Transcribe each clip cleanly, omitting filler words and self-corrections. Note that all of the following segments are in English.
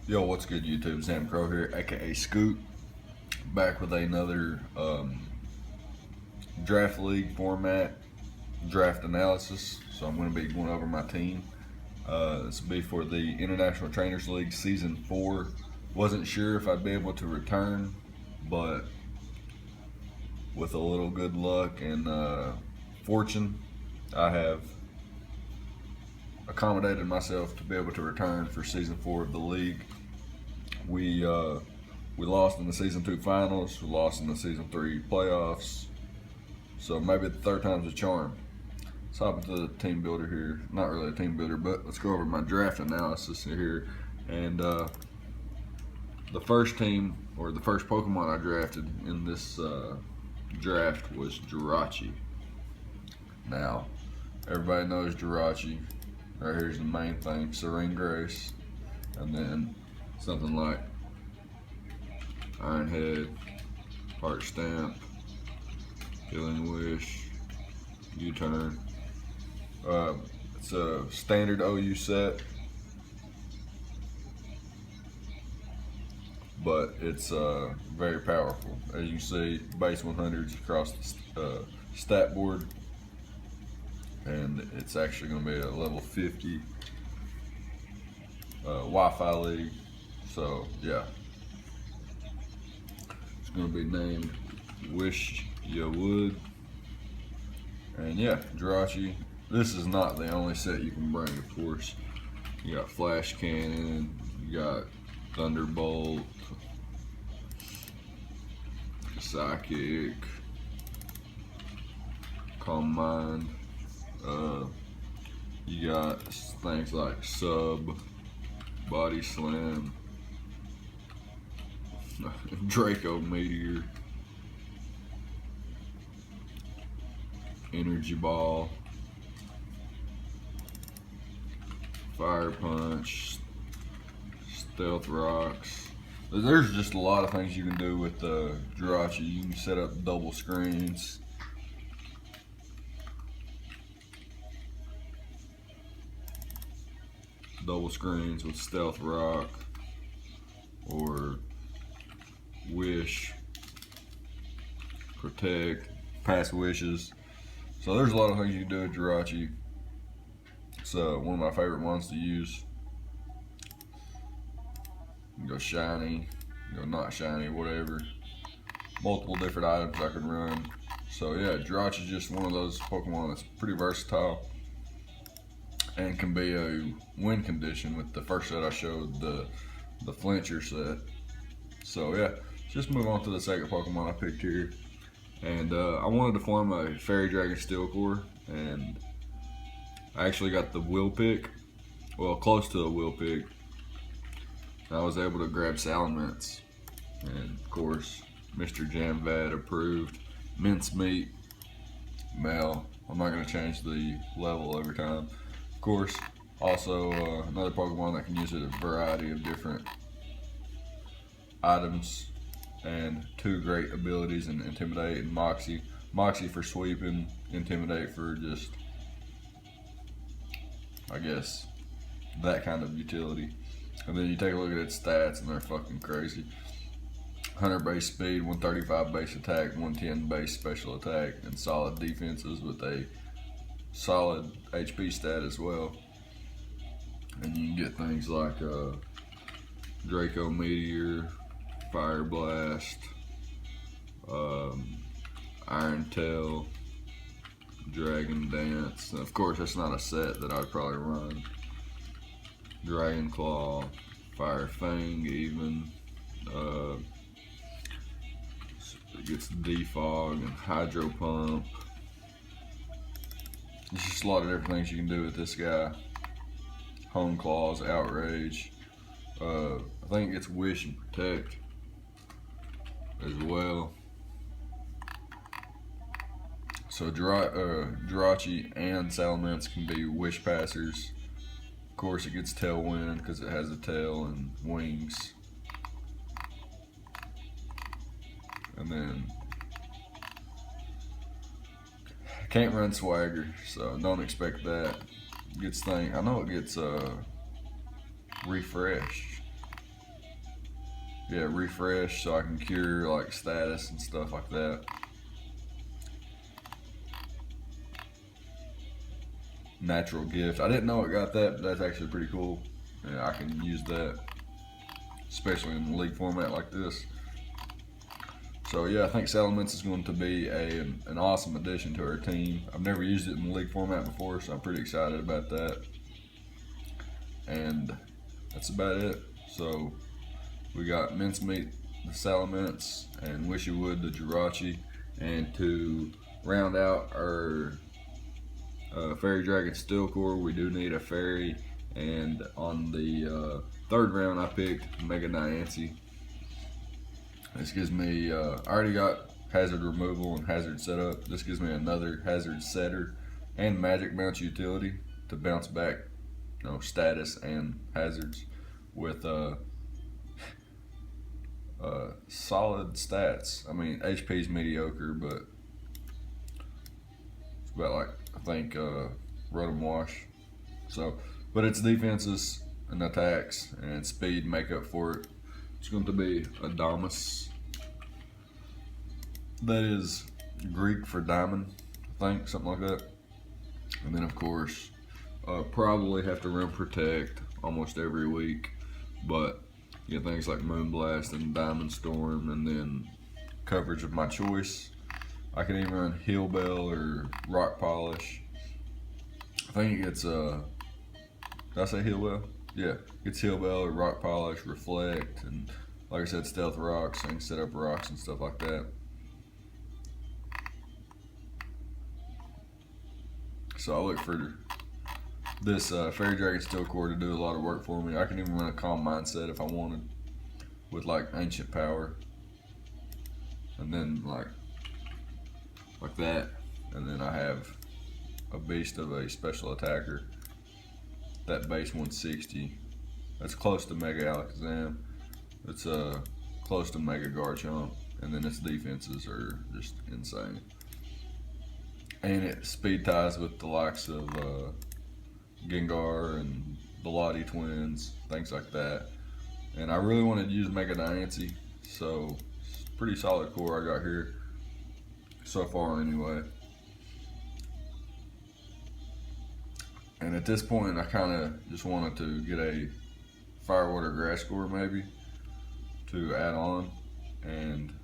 Yo, what's good, YouTube? Sam Crow here, aka Scoot, back with another draft league format draft analysis. So I'm going to be going over my team. This will be for the International Trainers League Season 4. Wasn't sure if I'd be able to return, but with a little good luck and fortune, I have accommodated myself to be able to return for Season 4 of the league. We lost in the Season 2 finals. We lost in the Season 3 playoffs. So maybe the third time's a charm. Let's hop into the team builder here. Not really a team builder, but let's go over my draft analysis here. And the first team, or the first Pokemon I drafted in this draft was Jirachi. Now, everybody knows Jirachi. Right here's the main thing, Serene Grace. And then something like Iron Head, Heart Stamp, Killing Wish, U-Turn. It's a standard OU set, but it's very powerful. As you see, base 100s across the stat board, and it's actually going to be a level 50 Wi-Fi league. So yeah, it's going to be named Wish Ya Would. And yeah, Jirachi. This is not the only set you can bring, of course. You got Flash Cannon, you got Thunderbolt, Psychic, Calm Mind. You got things like Sub, Body Slam, Draco Meteor, Energy Ball, Fire Punch, Stealth Rocks. There's just a lot of things you can do with Jirachi. You can set up double screens. Double screens with Stealth Rock or Wish, Protect, Pass Wishes. So there's a lot of things you can do with Jirachi. It's one of my favorite ones to use. You can go shiny, you can go not shiny, whatever. Multiple different items I can run. So yeah, Jirachi is just one of those Pokemon that's pretty versatile and can be a win condition with the first set I showed, the Flincher set. So yeah, let's just move on to the second Pokemon I picked here. And I wanted to form a Fairy Dragon Steel Core, and I actually got the Will Pick, well, close to a Will Pick. I was able to grab Salamence, and of course, Mr. Jamvad approved. Mincemeat, Male. I'm not going to change the level every time. Of course, also another Pokemon that can use a variety of different items, and two great abilities in Intimidate and Moxie. Moxie for sweeping, Intimidate for just, I guess, that kind of utility. And then you take a look at its stats and they're fucking crazy. 100 base speed, 135 base attack, 110 base special attack, and solid defenses with a solid HP stat as well. And you can get things like Draco Meteor, Fire Blast, Iron Tail, Dragon Dance. And of course, that's not a set that I'd probably run. Dragon Claw, Fire Fang, even. It gets Defog and Hydro Pump. There's just a lot of different things you can do with this guy. Home Claws, Outrage. I think it's Wish and Protect as well. So Jirachi and Salamence can be Wish Passers. Of course, it gets Tailwind because it has a tail and wings. And then can't run Swagger, so don't expect that. Gets thing. I know it gets refreshed. yeah, refresh so I can cure like status and stuff like that. Natural gift. I didn't know it got that, but that's actually pretty cool. Yeah, I can use that, especially in the league format like this. So yeah, I think Salamence is going to be an awesome addition to our team. I've never used it in the league format before, so I'm pretty excited about that. And that's about it. So we got Mincemeat, the Salamence, and Wishywood, the Jirachi. And to round out our Fairy Dragon Steel Core, we do need a Fairy. And on the third round, I picked Mega Diancie. This gives me, I already got hazard removal and hazard setup. This gives me another hazard setter and magic bounce utility to bounce back, status and hazards with solid stats. I mean, HP's mediocre, but it's about like, I think, Rotom Wash. So, but its defenses and attacks and speed make up for it. It's going to be Adamas. That is Greek for diamond, I think, something like that. And then, of course, probably have to run Protect almost every week. But you get things like Moonblast and Diamond Storm, and then coverage of my choice. I can even run Heal Bell or Rock Polish. I think it's, did I say Heal Bell? Yeah, it's Heal Bell or Rock Polish, Reflect, and like I said, Stealth Rocks, so I can set up rocks and stuff like that. So I look for this Fairy Dragon Steel Core to do a lot of work for me. I can even run a Calm Mindset if I wanted with like Ancient Power. And then like that. And then I have a beast of a special attacker. That base 160. That's close to Mega Alakazam. It's close to Mega Garchomp, and then its defenses are just insane. And it speed ties with the likes of Gengar and the Lottie twins, things like that. And I really wanted to use Mega Diancie, so it's a pretty solid core I got here so far anyway. And at this point, I kind of just wanted to get a Firewater Grass core maybe to add on. And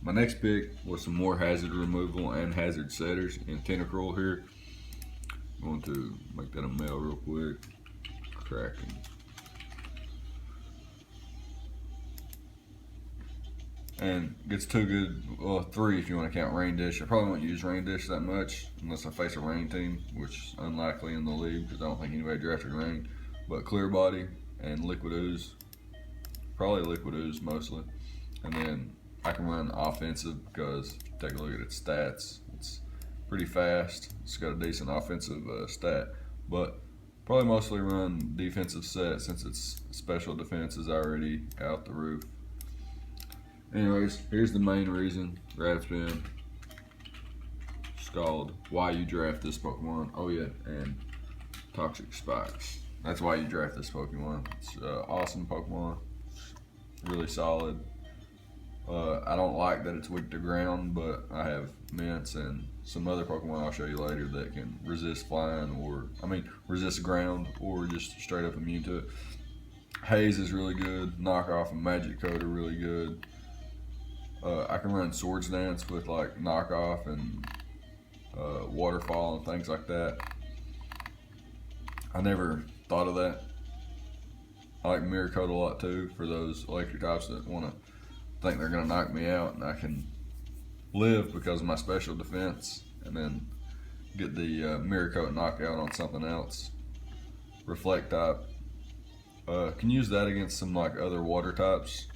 my next pick was some more hazard removal and hazard setters in Tentacruel here. I'm going to make that a male real quick. Cracking. And gets two good, well, three if you want to count Rain Dish. I probably won't use Rain Dish that much unless I face a Rain team, which is unlikely in the league because I don't think anybody drafted Rain. But Clear Body and Liquid Ooze, probably Liquid Ooze mostly. And then I can run offensive because if you take a look at its stats, it's pretty fast. It's got a decent offensive stat, but probably mostly run defensive set since its special defense is already out the roof. Anyways, here's the main reason, Radspin, Scald, why you draft this Pokemon. Oh yeah, and Toxic Spikes. That's why you draft this Pokemon. It's an awesome Pokemon, really solid. I don't like that it's weak to ground, but I have Mints and some other Pokemon I'll show you later that can resist flying resist ground or just straight up immune to it. Haze is really good. Knockoff and Magic Coat are really good. I can run Swords Dance with like Knockoff and Waterfall and things like that. I never thought of that. I like Mirror Coat a lot too for those electric types that want to think they're going to knock me out, and I can live because of my special defense and then get the Mirror Coat knockout on something else. Reflect type. Can use that against some like other water types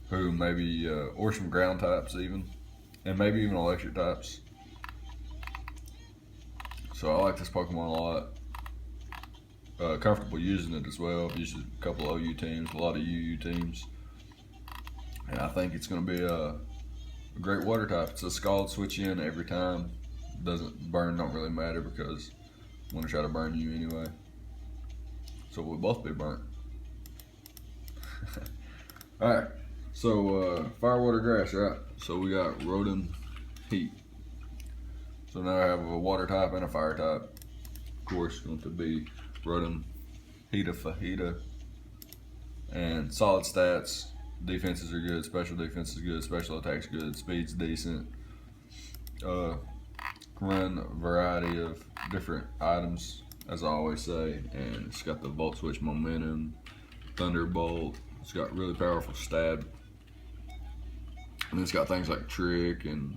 who maybe, or some ground types even, and maybe even electric types. So I like this Pokemon a lot. Comfortable using it as well. I've used a couple of OU teams, a lot of UU teams. And I think it's going to be a great water type. It's a Scald switch in every time. Doesn't burn, don't really matter because I'm going to try to burn you anyway. So we'll both be burnt. Alright, So fire, water, grass, right? So we got Rotom Heat. So now I have a water type and a fire type. Of course, going to be Rotom Heata Fajita. And solid stats. Defenses are good, special defense is good, special attacks good, speed's decent. Can run a variety of different items, as I always say, and it's got the Volt Switch Momentum, Thunderbolt. It's got really powerful stab, and it's got things like Trick and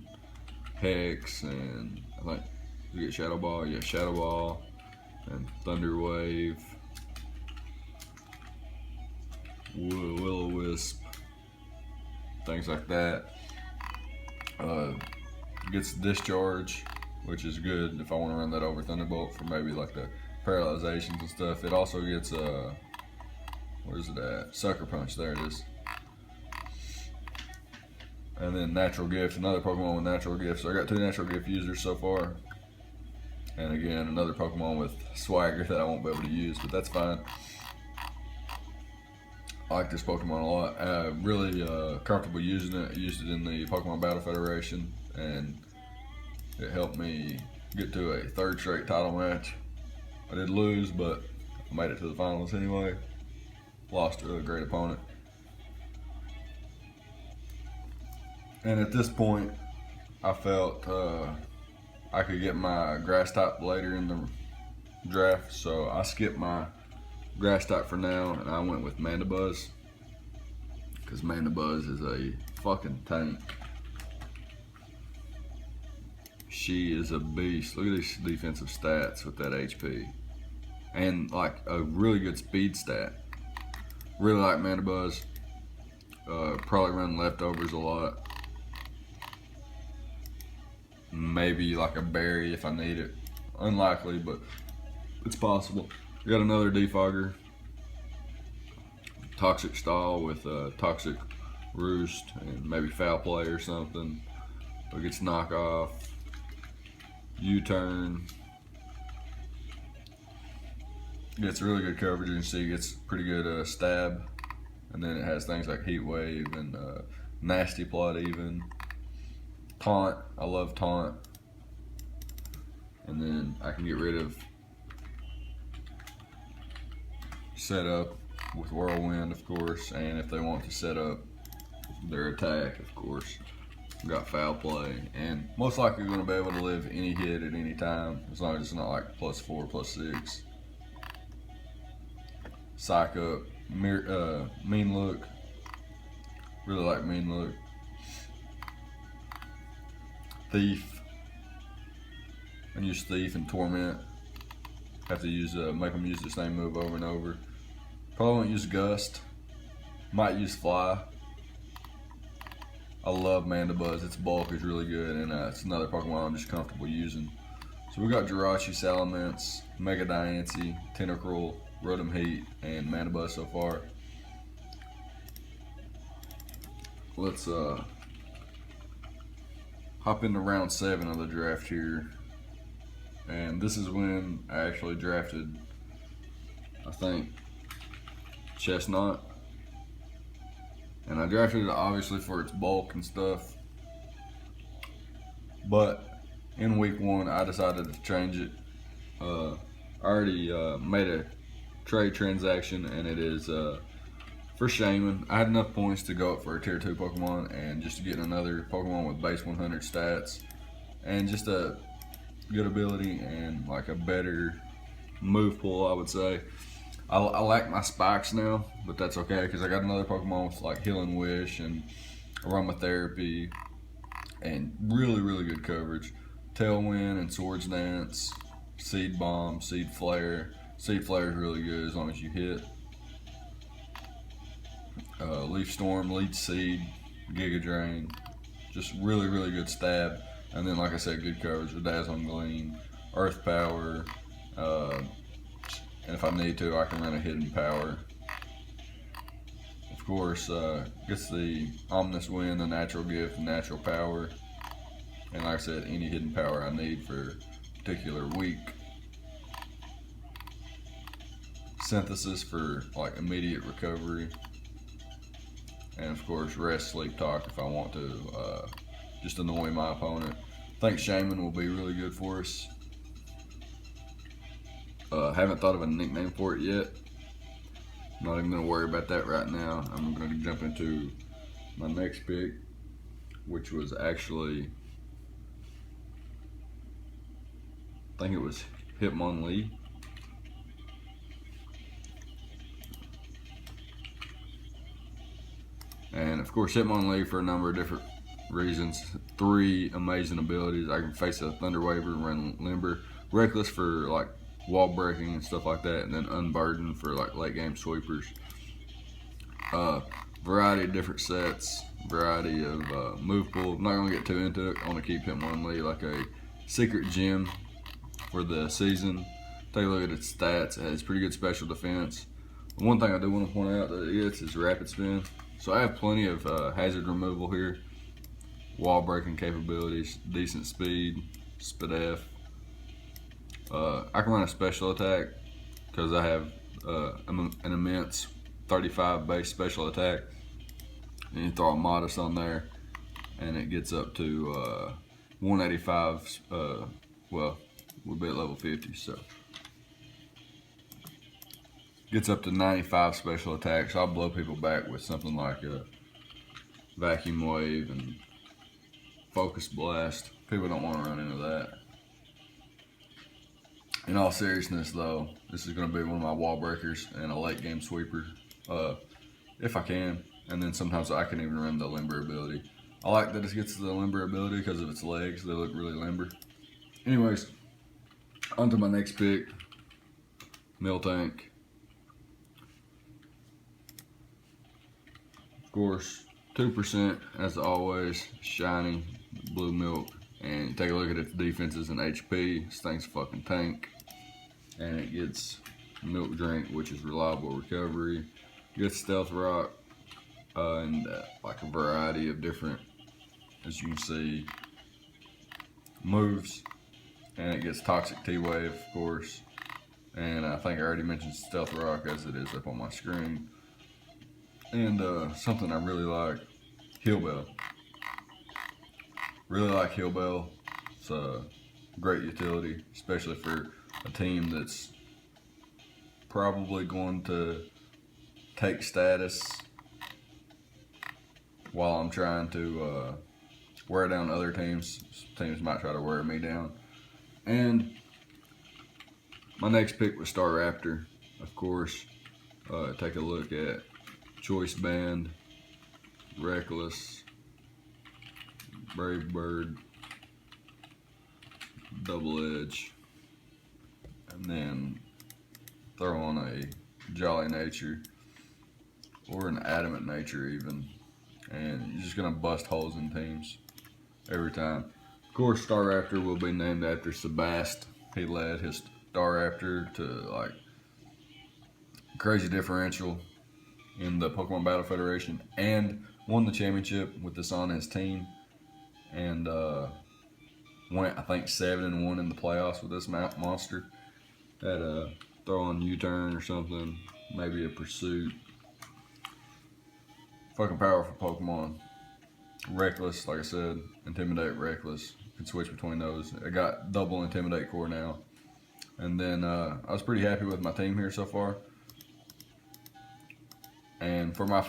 Hex, and I think you get Shadow Ball, yeah, Shadow Ball, and Thunder Wave, Will-O-Wisp, things like that. Gets Discharge, which is good if I want to run that over Thunderbolt for maybe like the paralyzations and stuff. It also gets where's it at? Sucker Punch, there it is. And then Natural Gift, another Pokemon with Natural Gift. So I got 2 Natural Gift users so far. And again, another Pokemon with Swagger that I won't be able to use, but that's fine. I like this Pokemon a lot. Really comfortable using it. I used it in the Pokemon Battle Federation, and it helped me get to a 3rd straight title match. I did lose, but I made it to the finals anyway. Lost to a great opponent. And at this point, I felt I could get my grass type later in the draft, so I skipped my grass type for now, and I went with Mandibuzz, because Mandibuzz is a fucking tank. She is a beast. Look at these defensive stats with that HP, and like a really good speed stat. Really like Mandibuzz. Probably run leftovers a lot. Maybe like a berry if I need it. Unlikely, but it's possible. We got another Defogger. Toxic Stall with Toxic Roost and maybe Foul Play or something. It gets Knockoff. U-Turn. Gets really good coverage, and see, gets pretty good stab. And then it has things like Heat Wave and Nasty Plot even. Taunt, I love Taunt. And then I can get rid of Setup with Whirlwind, of course, and if they want to set up their attack, of course. We've got Foul Play, and most likely going to be able to live any hit at any time, as long as it's not like +4, +6. Psych Up, Mean Look. Really like Mean Look. Thief. I use Thief and Torment. Have to use make them use the same move over and over. Probably won't use Gust. Might use Fly. I love Mandibuzz. Its bulk is really good, and it's another Pokemon I'm just comfortable using. So we got Jirachi, Salamence, Mega Diancie, Tentacruel, Rotom Heat, and Mandibuzz so far. Let's hop into round 7 of the draft here. And this is when I actually drafted, I think, Chestnut. And I drafted it obviously for its bulk and stuff. But in week 1, I decided to change it. I already made a trade transaction, and it is for Shaman. I had enough points to go up for a tier 2 Pokemon, and just to get another Pokemon with base 100 stats, and just a good ability and like a better move pool, I would say. I like my spikes now, but that's okay because I got another Pokemon with like Healing Wish and Aromatherapy and really good coverage. Tailwind and Swords Dance, Seed Bomb, Seed Flare. Seed Flare is really good as long as you hit. Leaf Storm, Leech Seed, Giga Drain. Just really good stab. And then, like I said, good coverage with Dazzling Gleam, Earth Power, and if I need to, I can run a Hidden Power. Of course, gets the Ominous Wind, the Natural Gift, Natural Power, and like I said, any Hidden Power I need for a particular week. Synthesis for like immediate recovery. and of course rest, sleep, talk if I want to, just annoy my opponent. I think Shaman will be really good for us. Haven't thought of a nickname for it yet. Not even gonna worry about that right now. I'm gonna jump into my next pick, which was actually, I think it was Hitmonlee. And of course, Hitmonlee for a number of different reasons. 3 amazing abilities. I can face a Thunder Waver and run Limber. Reckless for like wall breaking and stuff like that, and then Unburden for like late game sweepers. Variety of different sets, variety of move pool. I'm not gonna get too into it. I want to keep Hitmonlee like a secret gem for the season. Take a look at its stats. It has pretty good special defense. One thing I do want to point out that it gets is rapid spin. So I have plenty of hazard removal here, wall breaking capabilities, decent speed, SPDF. I can run a special attack because I have an immense 35 base special attack. And you throw a Modest on there, and it gets up to 185. Well, we'll be at level 50, so gets up to 95 special attacks. I'll blow people back with something like a Vacuum Wave and Focus Blast. People don't want to run into that. In all seriousness though, this is going to be one of my wall breakers and a late game sweeper, if I can. And then sometimes I can even run the Limber ability. I like that it gets the Limber ability because of its legs. They look really limber. Anyways, on to my next pick, Miltank. Of course, 2% as always, shiny, blue milk. And take a look at its defenses and HP. This thing's a fucking tank. And it gets Milk Drink, which is reliable recovery. It gets Stealth Rock, and like a variety of different, as you can see, moves. And it gets Toxic T-Wave, of course. And I think I already mentioned Stealth Rock as it is up on my screen. And something I really like, Heal Bell. Really like Heal Bell. It's a great utility, especially for a team that's probably going to take status while I'm trying to wear down other teams. Teams might try to wear me down. And my next pick was Star Raptor, of course. Take a look at Choice Band, Reckless, Brave Bird, Double Edge, and then throw on a Jolly Nature or an Adamant Nature even, and you're just gonna bust holes in teams every time. Of course, Star Raptor will be named after Sebast. He led his Star Raptor to like crazy differential in the Pokemon Battle Federation and won the championship with this on his team, and went I think 7-1 in the playoffs with this monster. Had a throw on U-turn or something, maybe a Pursuit. Fucking powerful Pokemon. Reckless, like I said, Intimidate, Reckless. You can switch between those. I got double Intimidate core now. And then I was pretty happy with my team here so far. And for my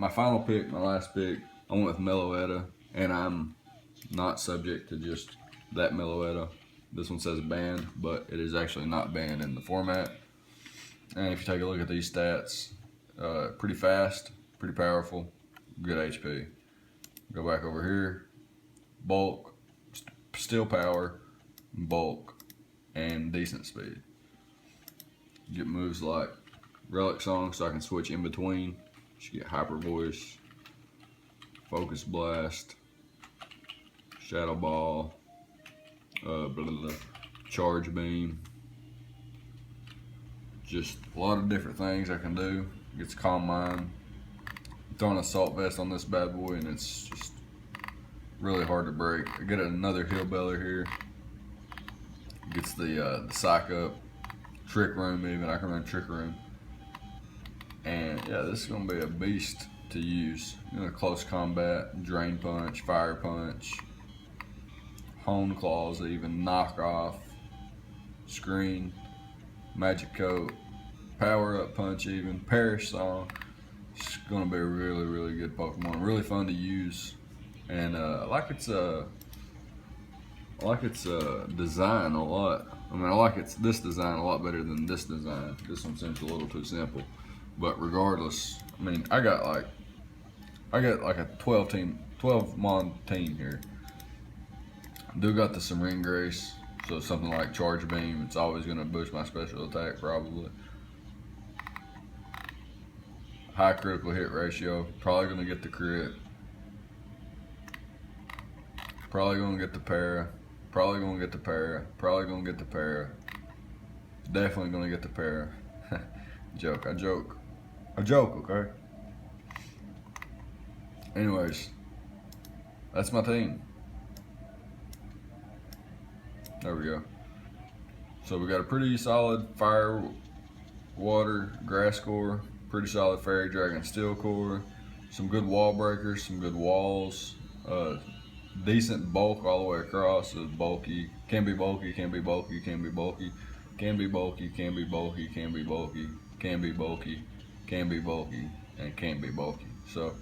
final pick, my last pick, I went with Meloetta. And I'm not subject to just that Meloetta. This one says banned, but it is actually not banned in the format. And if you take a look at these stats, pretty fast, pretty powerful, good HP. Go back over here, bulk, steel power, bulk, and decent speed. Get moves like Relic Song, so I can switch in between. You get Hyper Voice, Focus Blast, Shadow Ball, Charge Beam. Just a lot of different things I can do. Gets Calm Mind. Throwing Assault Vest on this bad boy, and it's just really hard to break. I get another Hillbeller here. Gets the Psych Up, Trick Room even. I can run Trick Room. And yeah, this is gonna be a beast to use. Close combat, drain punch, fire punch, hone claws, even knock off, screen, magic coat, power up punch, even perish song. It's gonna be a really, really good Pokemon. Really fun to use, and I like its design a lot. I mean, I like this design a lot better than this design. This one seems a little too simple, but regardless, I mean, I got like a 12 mon team here. Do got the some ring grace, so something like charge beam. It's always gonna boost my special attack probably. High critical hit ratio. Probably gonna get the crit. Probably gonna get the para. Probably gonna get the para. Probably gonna get the para. Definitely gonna get the para. Joke. I joke. Okay. Anyways, that's my team. There we go. So we got a pretty solid fire, water, grass core, pretty solid fairy dragon steel core, some good wall breakers, some good walls, decent bulk all the way across. It's bulky, can be bulky, can be bulky, can be bulky, can be bulky, can be bulky, can be bulky, can be bulky, can be bulky, and can be bulky. So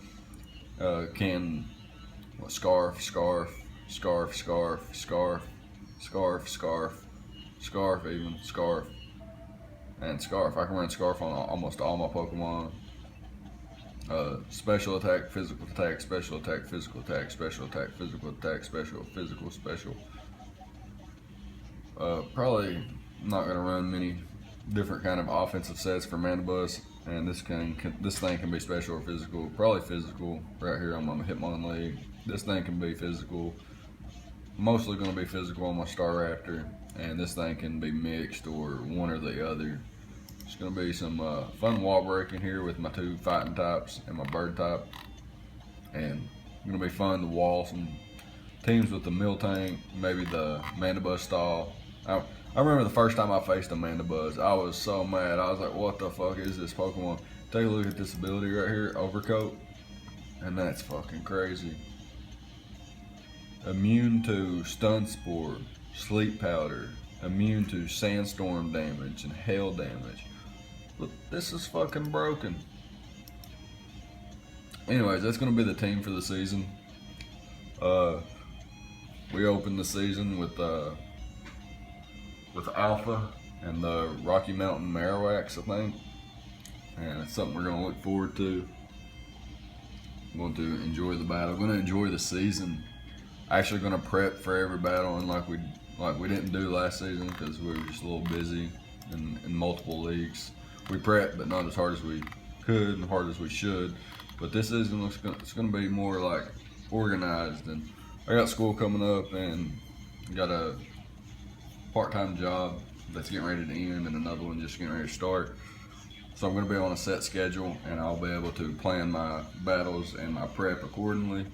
scarf, and scarf. I can run scarf on almost all my Pokemon. Special attack, physical attack, special attack, physical attack, special attack, physical attack, special. Probably not gonna run many different kind of offensive sets for Mandibuzz, and this thing can be special or physical. Probably physical. Right here on my Hitmon League, this thing can be physical. Mostly gonna be physical on my Staraptor, and this thing can be mixed or one or the other. It's gonna be some fun wall breaking here with my two fighting types and my bird type, and it's gonna be fun to wall some teams with the Miltank, maybe the Mandibuzz style. I remember the first time I faced a Mandibuzz, I was so mad. I was like, what the fuck is this Pokemon? Take a look at this ability right here, Overcoat, and that's fucking crazy. Immune to Stun Spore, Sleep Powder, immune to Sandstorm damage and Hail damage. But this is fucking broken. Anyways, that's gonna be the team for the season. We opened the season with Alpha and the Rocky Mountain Marowaks, I think, and it's something we're gonna look forward to. I'm going to enjoy the battle. I'm gonna enjoy the season. Actually gonna prep for every battle, and like we didn't do last season because we were just a little busy in multiple leagues. We prepped, but not as hard as we could and hard as we should. But this season it's gonna be more like organized, and I got school coming up and got a part-time job that's getting ready to end and another one just getting ready to start. So I'm gonna be on a set schedule, and I'll be able to plan my battles and my prep accordingly.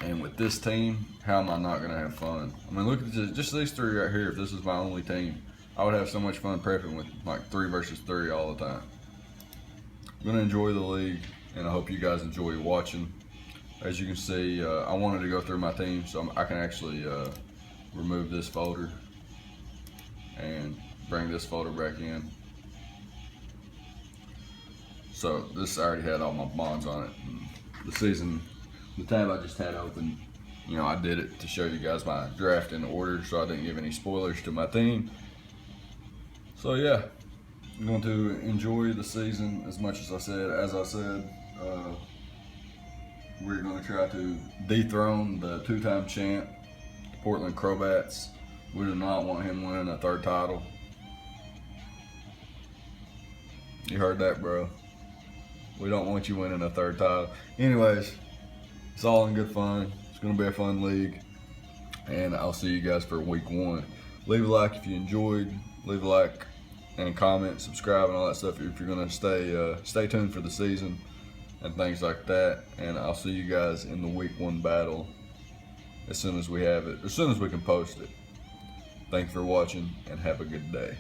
And with this team, how am I not gonna have fun? I mean, look at just these three right here. If this was my only team, I would have so much fun prepping with like 3 versus 3 all the time. I'm gonna enjoy the league, and I hope you guys enjoy watching. As you can see, I wanted to go through my team, so I can actually remove this folder and bring this folder back in. So this already had all my bonds on it. The tab I just had open, I did it to show you guys my draft in order, so I didn't give any spoilers to my team. So yeah, I'm going to enjoy the season as much as I said. We're going to try to dethrone the 2-time champ, Portland Crobats. We do not want him winning a 3rd title. You heard that, bro? We don't want you winning a 3rd title. Anyways, it's all in good fun. It's going to be a fun league. And I'll see you guys for week 1. Leave a like if you enjoyed. Leave a like and comment, subscribe, and all that stuff if you're going to stay tuned for the season and things like that. And I'll see you guys in the week 1 battle as soon as we have it, as soon as we can post it. Thanks for watching, and have a good day.